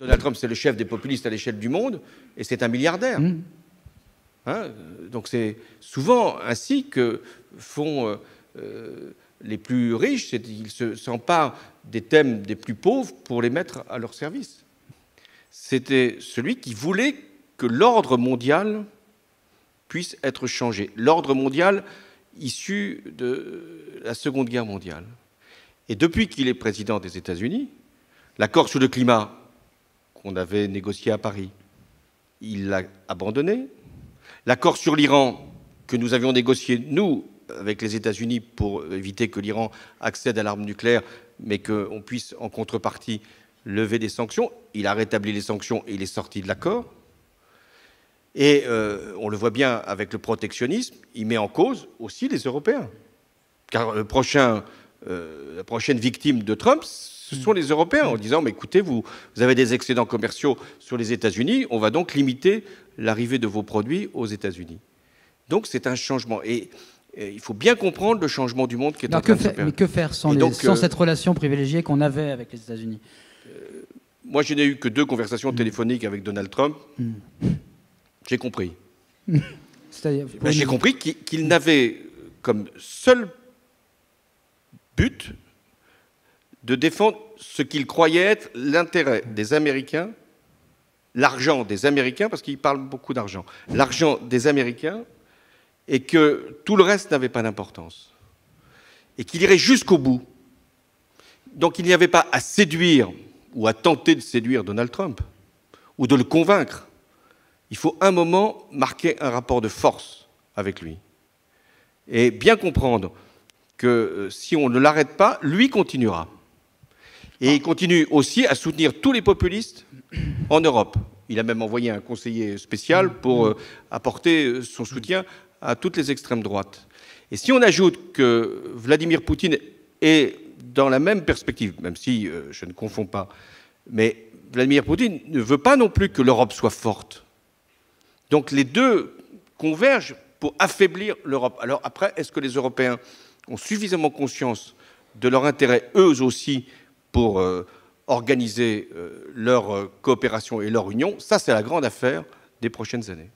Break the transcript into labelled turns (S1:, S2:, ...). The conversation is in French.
S1: Donald Trump, c'est le chef des populistes à l'échelle du monde, et c'est un milliardaire. Hein, donc c'est souvent ainsi que font les plus riches, ils s'emparent des thèmes des plus pauvres pour les mettre à leur service. C'était celui qui voulait que l'ordre mondial puisse être changé. L'ordre mondial issu de la Seconde Guerre mondiale. Et depuis qu'il est président des États-Unis, l'accord sur le climat qu'on avait négocié à Paris, il l'a abandonné. L'accord sur l'Iran que nous avions négocié, nous, avec les États-Unis, pour éviter que l'Iran accède à l'arme nucléaire, mais qu'on puisse, en contrepartie, lever des sanctions. Il a rétabli les sanctions et il est sorti de l'accord. Et on le voit bien avec le protectionnisme, il met en cause aussi les Européens. Car la prochaine victime de Trump, ce sont les Européens, en disant, mais écoutez, vous avez des excédents commerciaux sur les États-Unis, on va donc limiter l'arrivée de vos produits aux États-Unis. Donc c'est un changement. Et il faut bien comprendre le changement du monde qui est en train de se faire.
S2: Mais que faire sans cette relation privilégiée qu'on avait avec les États-Unis?
S1: Moi, je n'ai eu que 2 conversations téléphoniques avec Donald Trump. J'ai compris. J'ai compris qu'il n'avait comme seul but de défendre ce qu'il croyait être l'intérêt des Américains, l'argent des Américains, parce qu'il parle beaucoup d'argent, l'argent des Américains, et que tout le reste n'avait pas d'importance. Et qu'il irait jusqu'au bout. Donc il n'y avait pas à séduire ou à tenter de séduire Donald Trump, ou de le convaincre. Il faut un moment marquer un rapport de force avec lui. Et bien comprendre que si on ne l'arrête pas, lui continuera. Et il continue aussi à soutenir tous les populistes en Europe. Il a même envoyé un conseiller spécial pour apporter son soutien à toutes les extrêmes droites. Et si on ajoute que Vladimir Poutine est dans la même perspective, même si je ne confonds pas, mais Vladimir Poutine ne veut pas non plus que l'Europe soit forte. Donc les deux convergent pour affaiblir l'Europe. Alors après, est-ce que les Européens ont suffisamment conscience de leur intérêt, eux aussi, pour organiser leur coopération et leur union? Ça, c'est la grande affaire des prochaines années.